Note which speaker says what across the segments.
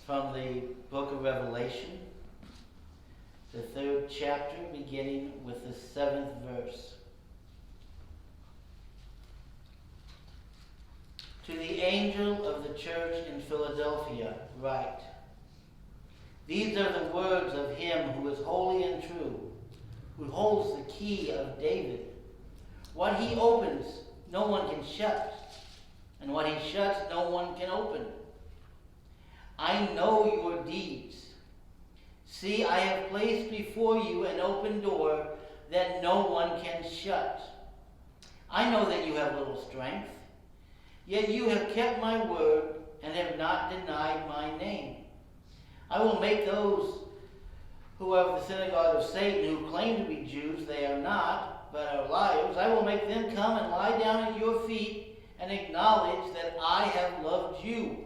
Speaker 1: from the book of Revelation, the 3rd chapter, beginning with the 7th verse. To the angel of the church in Philadelphia write, These are the words of him who is holy and true, who holds the key of David. What he opens, no one can shut, and what he shuts, no one can open. I know your deeds. See, I have placed before you an open door that no one can shut. I know that you have little strength, yet you have kept my word and have not denied my name. I will make those who are of the synagogue of Satan, who claim to be Jews, they are not, but are liars. I will make them come and lie down at your feet and acknowledge that I have loved you.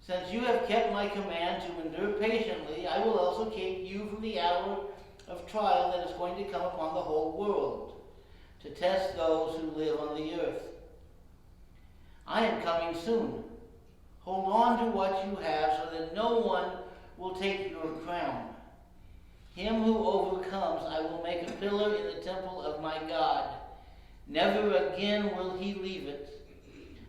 Speaker 1: Since you have kept my command to endure patiently, I will also keep you from the hour of trial that is going to come upon the whole world, to test those who live on the earth. I am coming soon. Hold on to what you have so that no one will take your crown. Him who overcomes I will make a pillar in the temple of my God. Never again will he leave it.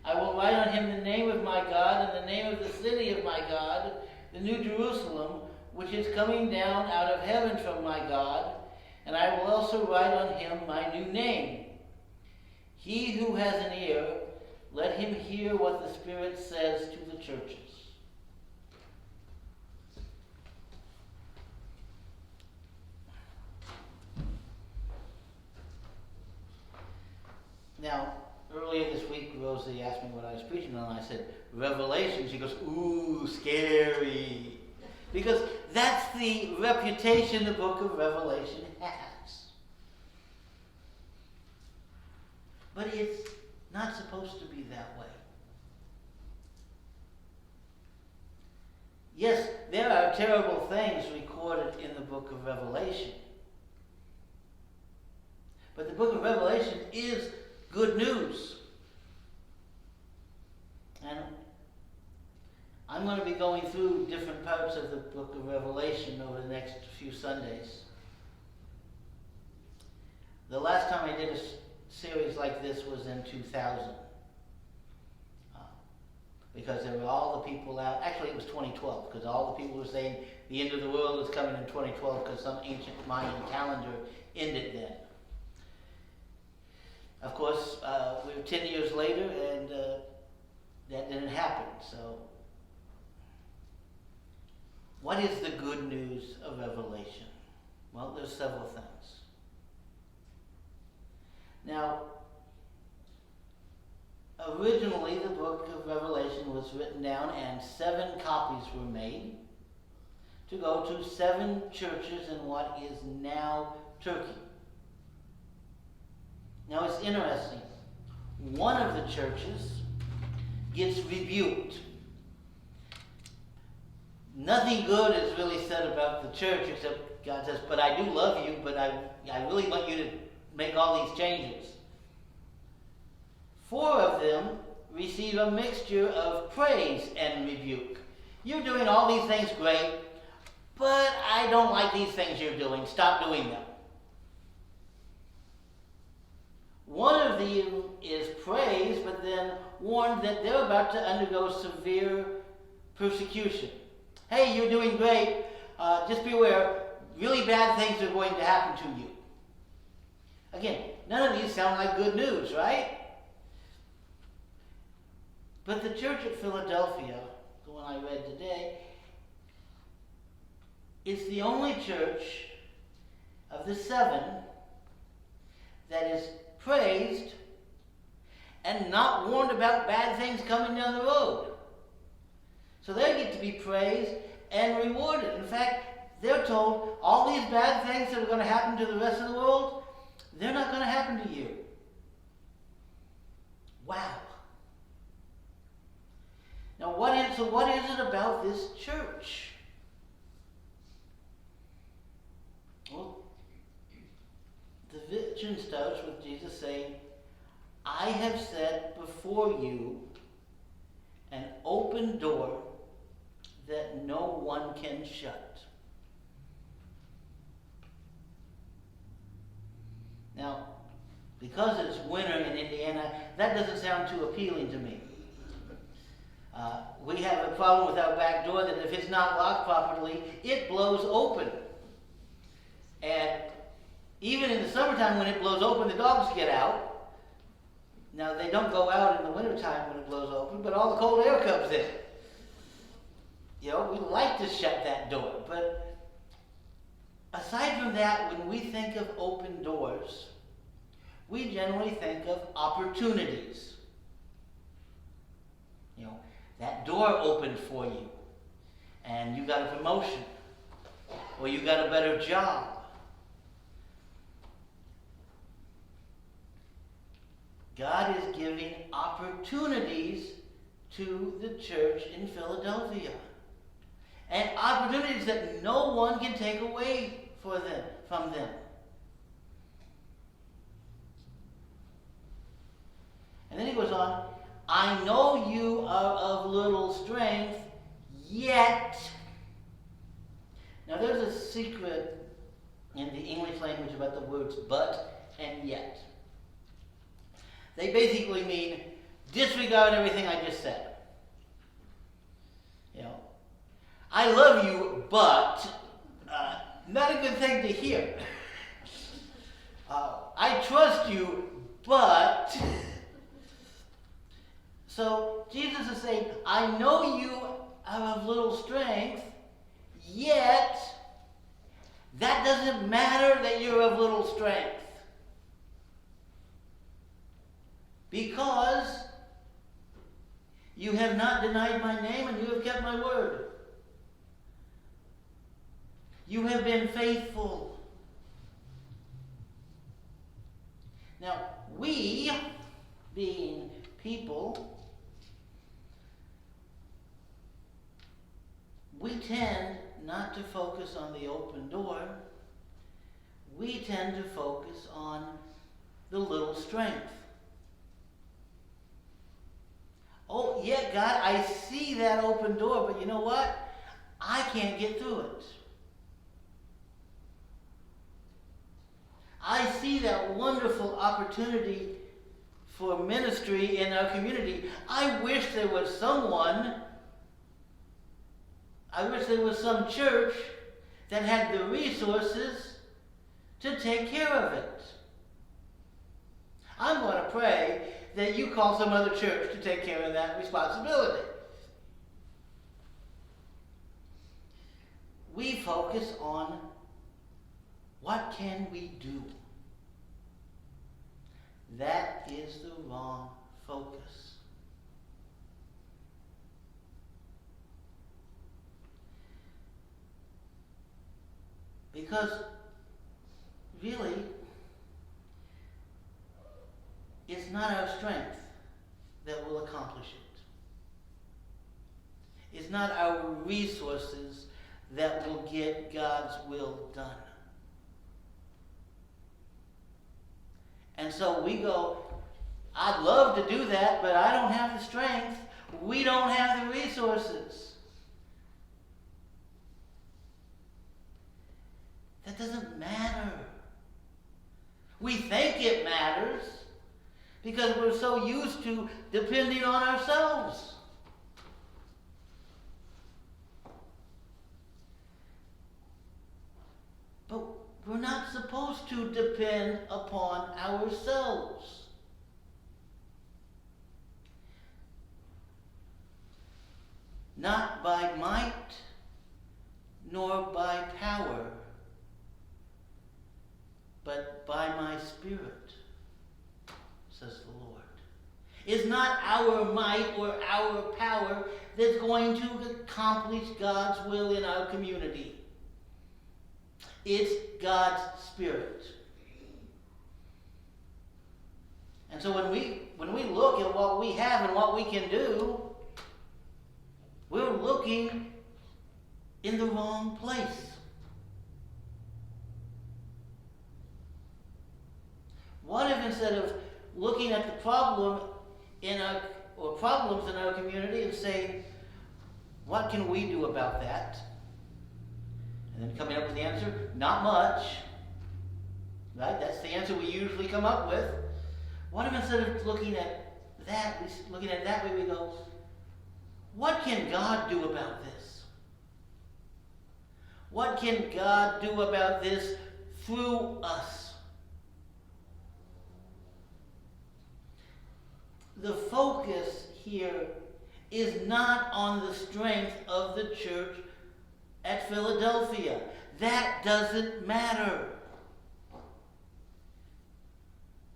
Speaker 1: I will write on him the name of my God and the name of the city of my God, the New Jerusalem, which is coming down out of heaven from my God, and I will also write on him my new name. He who has an ear, let him hear what the Spirit says to the churches. Now, earlier this week, Rosie asked me what I was preaching on, and I said, Revelation. She goes, ooh, scary. Because that's the reputation the book of Revelation has. But it's not supposed to be that way. Yes, there are terrible things recorded in the book of Revelation. But the book of Revelation is good news. And I'm going to be going through different parts of the book of Revelation over the next few Sundays. The last time I did a series like this was in 2000. Because there were all the people out. Actually, it was 2012, because all the people were saying the end of the world was coming in 2012 because some ancient Mayan calendar ended then. Of course, we're 10 years later, and that didn't happen. So, what is the good news of Revelation? Well, there's several things. Now, originally the book of Revelation was written down, and 7 copies were made to go to 7 churches in what is now Turkey. Now it's interesting. One of the churches gets rebuked. Nothing good is really said about the church except God says, but I do love you, but I really want you to make all these changes. 4 of them receive a mixture of praise and rebuke. You're doing all these things great, but I don't like these things you're doing. Stop doing them. One of them is praised, but then warned that they're about to undergo severe persecution. Hey, you're doing great. Just beware. Really bad things are going to happen to you. Again, none of these sound like good news, right? But the church at Philadelphia, the one I read today, is the only church of the 7 that is praised and not warned about bad things coming down the road. So they get to be praised and rewarded. In fact, they're told all these bad things that are going to happen to the rest of the world, they're not going to happen to you. Wow. Now, what is it about this church? Well, the vision starts with Jesus saying, I have set before you an open door that no one can shut. Now, because it's winter in Indiana, that doesn't sound too appealing to me. We have a problem with our back door that if it's not locked properly, it blows open. And even in the summertime when it blows open, the dogs get out. Now, they don't go out in the wintertime when it blows open, but all the cold air comes in. You know, we like to shut that door. But aside from that, when we think of open doors, we generally think of opportunities. You know, that door opened for you, and you got a promotion, or you got a better job. God is giving opportunities to the church in Philadelphia. And opportunities that no one can take away from them. And then he goes on, I know you are of little strength, yet. Now there's a secret in the English language about the words but and yet. They basically mean disregard everything I just said. You know, I love you, but not a good thing to hear. I trust you, but. So Jesus is saying, I know you are of little strength, yet that doesn't matter that you're of little strength. Because you have not denied my name and you have kept my word. You have been faithful. Now, we, being people, we tend not to focus on the open door. We tend to focus on the little strength. Oh, yeah, God, I see that open door, but you know what? I can't get through it. I see that wonderful opportunity for ministry in our community. I wish there was some church that had the resources to take care of it. I'm going to pray that you call some other church to take care of that responsibility. We focus on what can we do. That is the wrong focus. Because really, it's not our strength that will accomplish it. It's not our resources that will get God's will done. And so we go, I'd love to do that, but I don't have the strength. We don't have the resources. That doesn't matter. We think it matters because we're so used to depending on ourselves. But we're not supposed to depend upon ourselves. Not by might, nor by power, but by my Spirit, says the Lord. It's not our might or our power that's going to accomplish God's will in our community. It's God's Spirit. And so when we look at what we have and what we can do, we're looking in the wrong place. What if instead of looking at the problem problems in our community and saying, What can we do about that? And then coming up with the answer, not much. Right? That's the answer we usually come up with. What if instead of looking at that way, we go, what can God do about this? What can God do about this through us? The focus here is not on the strength of the church at Philadelphia. That doesn't matter.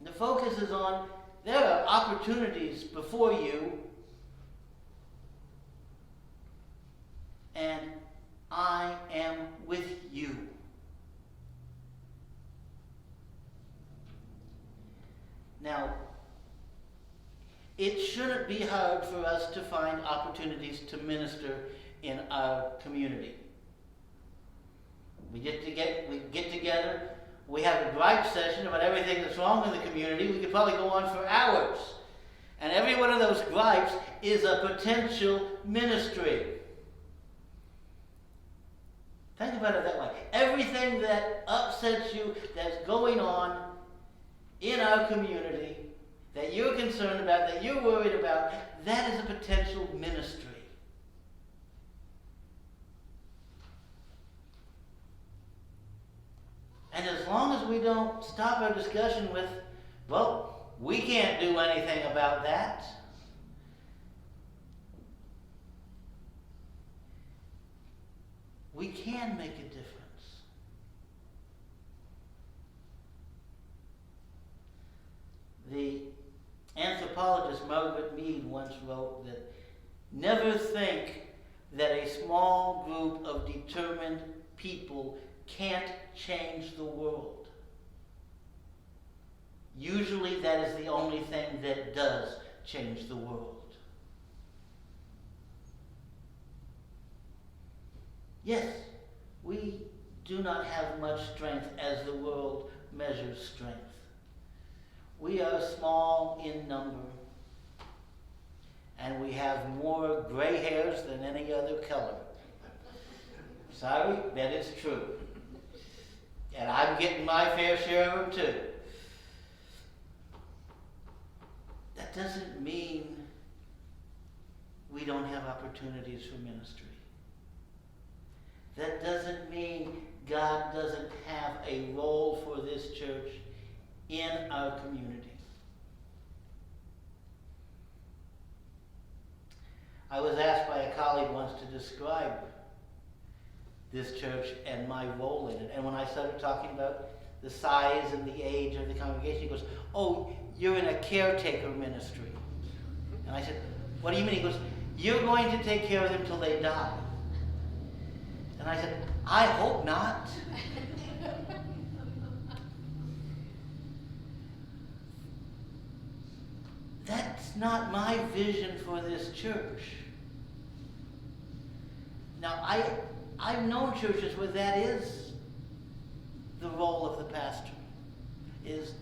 Speaker 1: The focus is on, there are opportunities before you, and I am with you. Now, it shouldn't be hard for us to find opportunities to minister in our community. We get together, we have a gripe session about everything that's wrong in the community. We could probably go on for hours. And every one of those gripes is a potential ministry. Think about it that way. Everything that upsets you, that's going on in our community, that you're concerned about, that you're worried about, that is a potential ministry. And as long as we don't stop our discussion with, well, we can't do anything about that, we can make a difference. The anthropologist Margaret Mead once wrote that never think that a small group of determined people can't change the world. Usually that is the only thing that does change the world. Yes, we do not have much strength as the world measures strength. We are small in number, and we have more gray hairs than any other color. Sorry, that is true. And I'm getting my fair share of them too. That doesn't mean we don't have opportunities for ministry. That doesn't mean God doesn't have a role for this church in our community. I was asked by a colleague once to describe this church and my role in it. And when I started talking about the size and the age of the congregation, he goes, "Oh, you're in a caretaker ministry." And I said, "What do you mean?" He goes, "You're going to take care of them till they die." And I said, "I hope not." That's not my vision for this church. Now, I've known churches where that is the role of the pastor. Is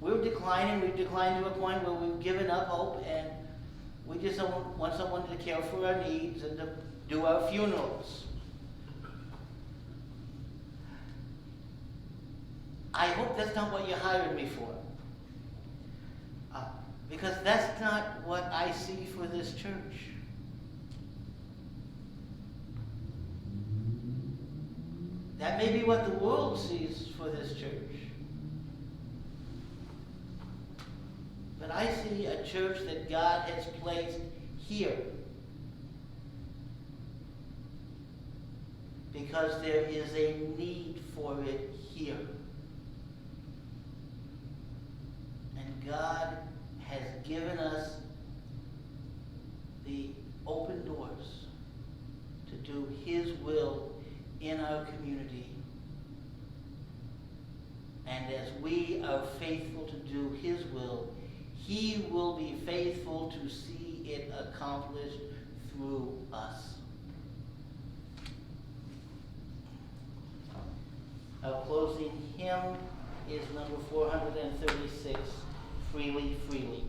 Speaker 1: we're declining, we've declined to a point where we've given up hope, and we just want someone to care for our needs and to do our funerals. I hope that's not what you hired me for. Because that's not what I see for this church. That may be what the world sees for this church. But I see a church that God has placed here because there is a need for it here. And God has given us the open doors to do His will in our community. And as we are faithful to do His will, He will be faithful to see it accomplished through us. Our closing hymn is number 436, Freely, Freely.